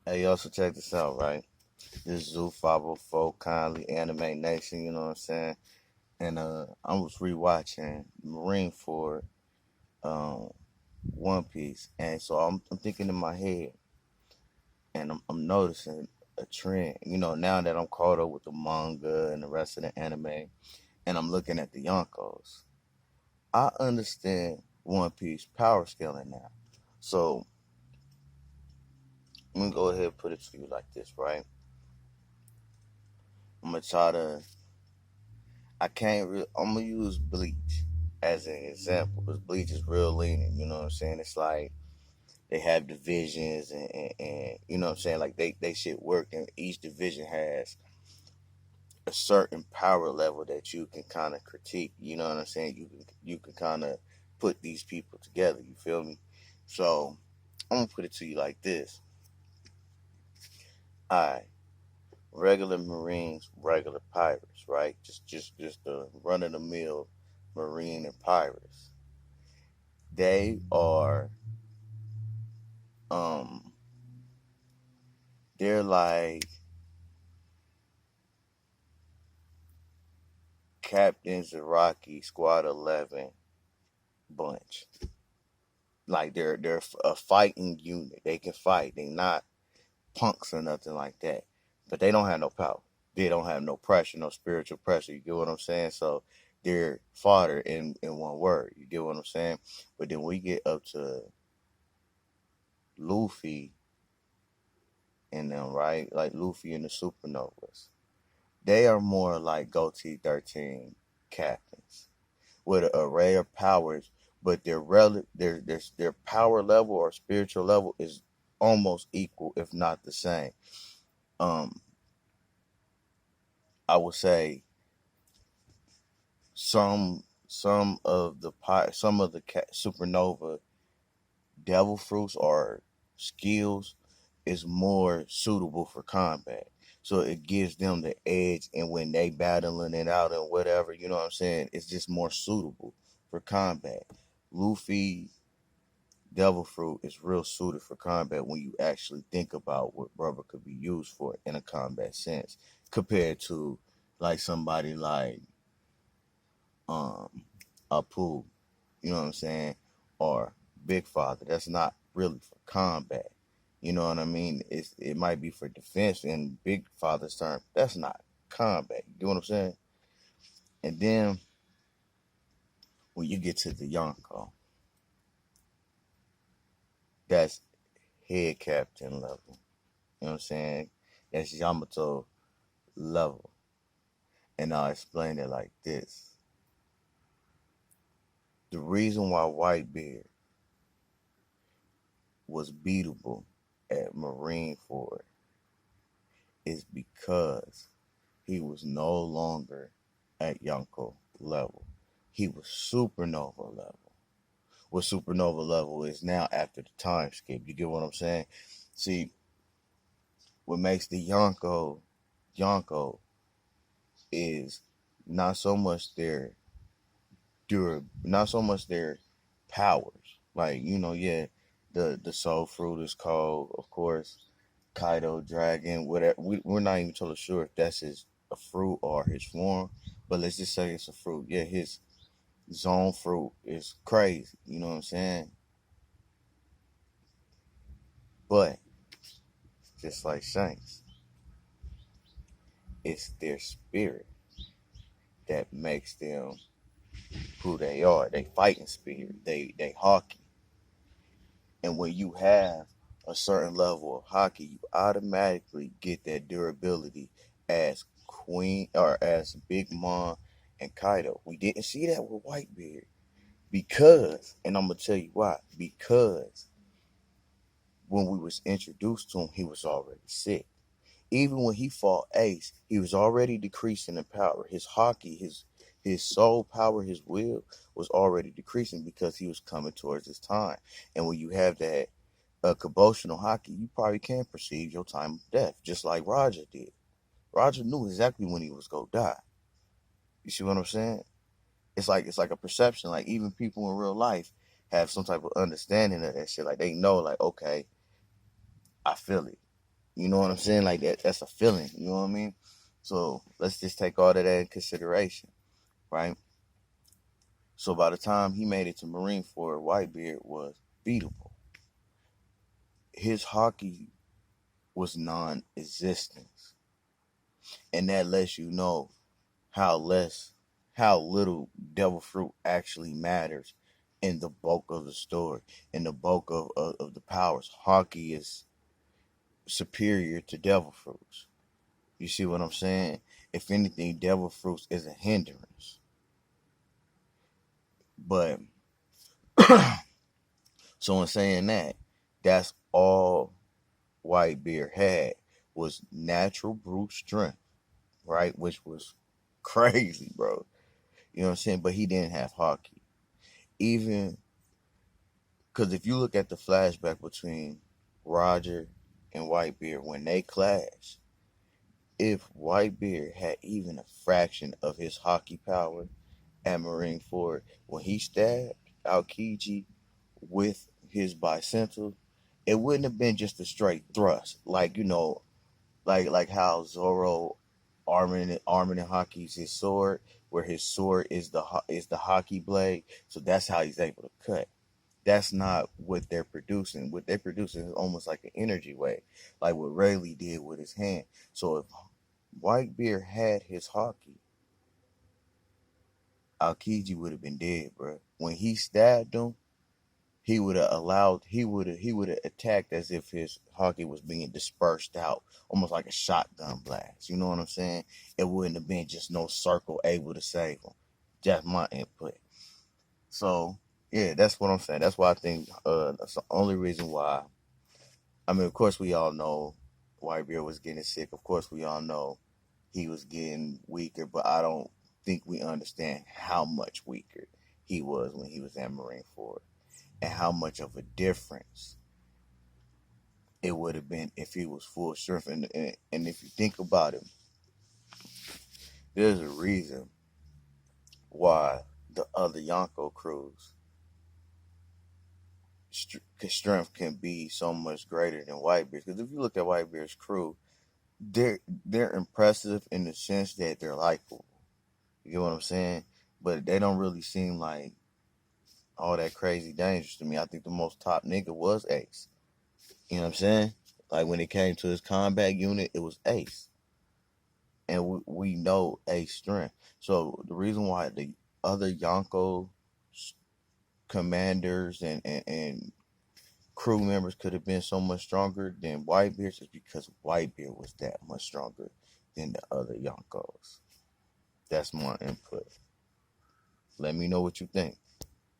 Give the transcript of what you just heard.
Hey, yo, so check this out, right? This Zoo 504 kindly anime nation, you know what I'm saying? And I was rewatching Marineford um One Piece, and so I'm thinking in my head, and I'm noticing a trend. You know, now that I'm caught up with the manga and the rest of the anime, and I'm looking at the Yonkos, I understand One Piece power scaling now. So I'm gonna go ahead and put it to you like this, right? I'm gonna try to I can't. I'm gonna use Bleach as an example because Bleach is real lenient. You know what I'm saying? It's like they have divisions and you know what I'm saying. Like they shit work, and each division has a certain power level that you can kind of critique. You know what I'm saying? You can kind of put these people together. You feel me? So I'm gonna put it to you like this. Alright, regular Marines, regular pirates, right? Just the run of the mill Marine and pirates. They are um they're like Captain Zaraki Squad 11 bunch. Like they're a fighting unit. They can fight. They not punks or nothing like that. But they don't have no power. They don't have no pressure, no spiritual pressure. You get what I'm saying? So they're fodder in one word. You get what I'm saying? But then we get up to Luffy and them, right? Like Luffy and the Supernovas. They are more like Goatee 13 captains with an array of powers, but their power level or spiritual level is almost equal, if not the same. Um, I would say some of the supernova devil fruits or skills is more suitable for combat. So it gives them the edge, and when they battling it out and whatever, you know what I'm saying, it's just more suitable for combat. Luffy devil fruit is real suited for combat when you actually think about what rubber could be used for in a combat sense, compared to like somebody like um Apu, you know what I'm saying, or Big Father. That's not really for combat. You know what I mean? It might be for defense in Big Father's term. That's not combat. You know what I'm saying? And then when you get to the Yonko, that's head captain level. You know what I'm saying? That's Yamato level. And I'll explain it like this. The reason why Whitebeard was beatable at Marineford is because he was no longer at Yonko level. He was supernova level. What supernova level is now after the time skip. You get what I'm saying? See, what makes the Yonko is not so much not so much their powers. Like, yeah, the soul fruit is called, of course, Kaido Dragon, whatever. We're not even totally sure if that's a fruit or his form, but let's just say it's a fruit. Yeah, his zone fruit is crazy. You know what I'm saying? But just like Shanks, it's their spirit that makes them who they are. They fighting spirit. They hockey. And when you have a certain level of hockey, you automatically get that durability as Queen or as Big Mom and Kaido. We didn't see that with Whitebeard because, and I'm gonna tell you why. Because when we was introduced to him, he was already sick. Even when he fought Ace, he was already decreasing in power. His hockey, his soul power, his will was already decreasing because he was coming towards his time. And when you have that convulsional hockey, you probably can perceive your time of death, just like Roger did. Roger knew exactly when he was gonna die. You see what I'm saying? It's like a perception. Like even people in real life have some type of understanding of that shit. Like they know, like, okay, I feel it. You know what I'm saying? Like that's a feeling. You know what I mean? So let's just take all of that in consideration, right? So by the time he made it to Marine Corps, Whitebeard was beatable. His hockey was non-existent, and that lets you know how little devil fruit actually matters in the bulk of the story, in the bulk of the powers. Hockey is superior to devil fruits. You see what I'm saying? If anything, devil fruits is a hindrance. But so in saying that, that's all Whitebeard had was natural brute strength, right? Which was crazy, bro. You know what I'm saying? But he didn't have hockey. Even because if you look at the flashback between Roger and Whitebeard when they clash, if Whitebeard had even a fraction of his hockey power at Marine Ford, when he stabbed Aokiji with his bicentennial, it wouldn't have been just a straight thrust, like like how Zoro arming and hockey's his sword, where his sword is the hockey blade, so that's how he's able to cut. That's not what they're producing. What they're producing is almost like an energy wave, like what Rayleigh did with his hand. So if Whitebeard had his hockey, Aokiji would have been dead, bro. When he stabbed him, he would have attacked as if his hockey was being dispersed out, almost like a shotgun blast. You know what I'm saying? It wouldn't have been just no circle able to save him. Just my input. So yeah, that's what I'm saying. That's why I think that's the only reason why. I mean, of course, we all know Whitebeard was getting sick. Of course, we all know he was getting weaker, but I don't think we understand how much weaker he was when he was at Marine Ford, and how much of a difference it would have been if he was full strength. And if you think about it, there's a reason why the other Yonko crews strength can be so much greater than Whitebeard's. Because if you look at Whitebeard's crew, they're impressive in the sense that they're likable. You get what I'm saying? But they don't really seem like all that crazy dangerous to me. I think the most top nigga was Ace. You know what I'm saying? Like when it came to his combat unit, it was Ace. And we know Ace strength. So the reason why the other Yonko commanders and crew members could have been so much stronger than Whitebeard is because Whitebeard was that much stronger than the other Yonkos. That's my input. Let me know what you think.